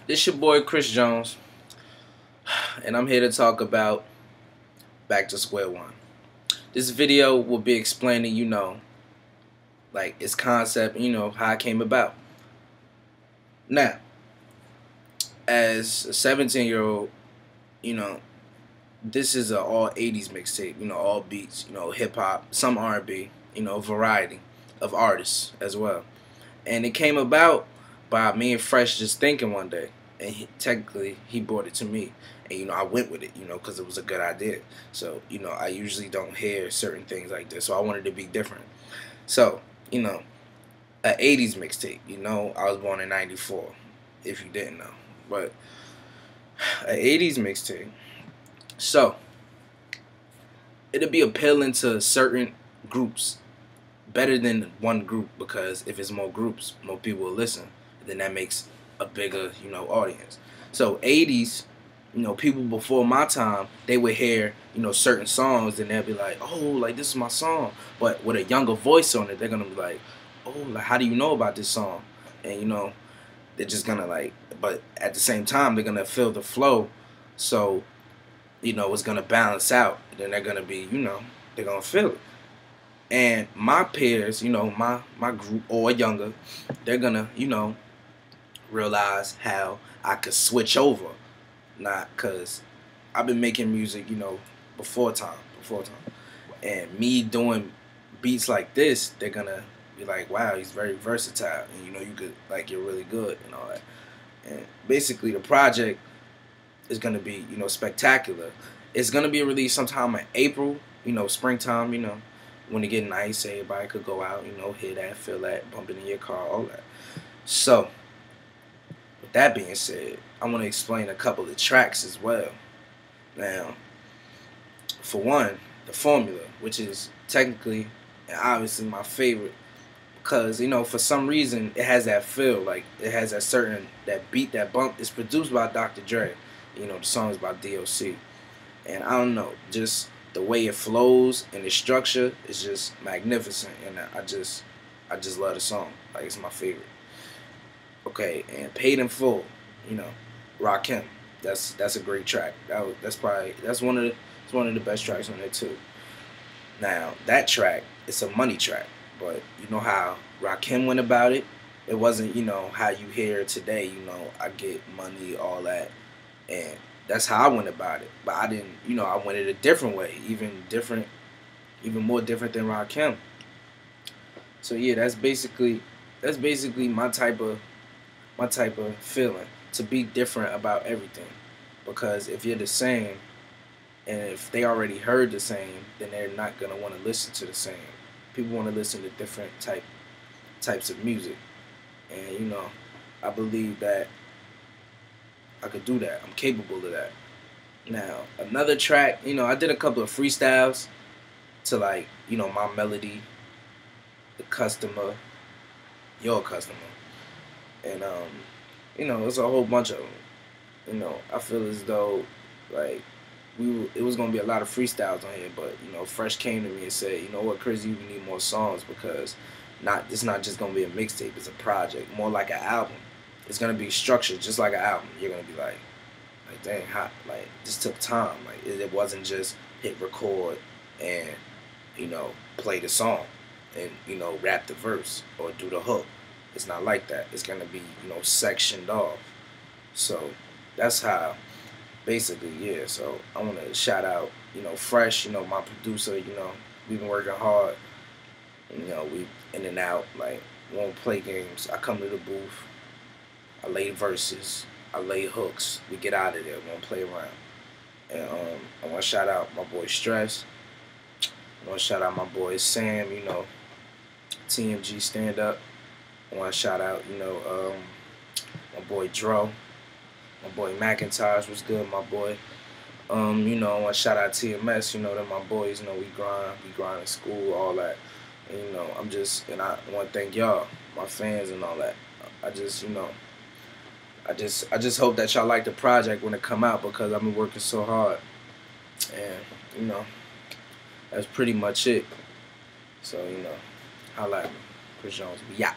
This your boy Chris Jones, and I'm here to talk about Back to Square One. This video will be explaining, like its concept, how it came about. Now, as a 17-year-old, this is an all 80s mixtape, all beats, hip hop, some R&B, variety of artists as well. And it came about by me and Fresh just thinking one day. And technically, he brought it to me. And, I went with it, because it was a good idea. So, I usually don't hear certain things like this. So I wanted to be different. So, an 80s mixtape. I was born in 94, if you didn't know. But an 80s mixtape. So, it'll be appealing to certain groups. Better than one group, because if it's more groups, more people will listen. Then that makes a bigger, audience. So 80s, people before my time, they would hear, certain songs and they'll be like, oh, like this is my song. But with a younger voice on it, they're gonna be like, oh, like how do you know about this song? And they're just gonna like, but at the same time, they're gonna feel the flow. So, it's gonna balance out. Then they're gonna be, they're gonna feel it. And my peers, my group or younger, they're gonna, realize how I could switch over. Not because I've been making music, before time. And me doing beats like this, they're gonna be like, wow, he's very versatile. And you could, like, you're really good and all that. And basically the project is gonna be, spectacular. It's gonna be released sometime in April, springtime, when it get nice, everybody could go out, hear that, feel that, bump it in your car, all that. So, with that being said, I want to explain a couple of tracks as well. Now, for one, the formula, which is technically and obviously my favorite, because, for some reason, it has that feel, like, it has that certain, that beat, that bump. It's produced by Dr. Dre. The song is by DOC. And I don't know, just the way it flows and the structure is just magnificent, and I just love the song. Like, it's my favorite. Okay, and Paid in Full, Rakim. That's a great track. That's one of the best tracks on there too. Now that track, it's a money track, but you know how Rakim went about it. It wasn't how you hear it today. I get money, all that, and that's how I went about it. But I didn't, I went it a different way, even more different than Rakim. So yeah, that's basically my type of feeling, to be different about everything. Because if you're the same, and if they already heard the same, then they're not gonna want to listen to the same. People want to listen to different types of music, and I believe that I could do that. I'm capable of that. Now, another track, I did a couple of freestyles to, like, my melody, the customer, your customer. And, it's a whole bunch of them. I feel as though, like, it was going to be a lot of freestyles on here, but, Fresh came to me and said, you know what, Chris, you need more songs, because it's not just going to be a mixtape, it's a project, more like an album. It's going to be structured just like an album. You're going to be like, dang, how, like, this took time. Like, it wasn't just hit record and, play the song and, rap the verse or do the hook. It's not like that. It's going to be, sectioned off. So that's how, basically, yeah. So I want to shout out, Fresh, my producer, we've been working hard. We in and out, like, won't play games. I come to the booth, I lay verses, I lay hooks, we get out of there, we won't play around. And I want to shout out my boy Stress. I want to shout out my boy Sam, TMG Stand Up. I want to shout out, my boy Dro, my boy McIntosh, what's good, my boy. I want to shout out TMS, they're my boys, we grind in school, all that. And, and I want to thank y'all, my fans and all that. I just hope that y'all like the project when it come out, because I've been working so hard. And, that's pretty much it. So, holla at me. Chris Jones. Yeah.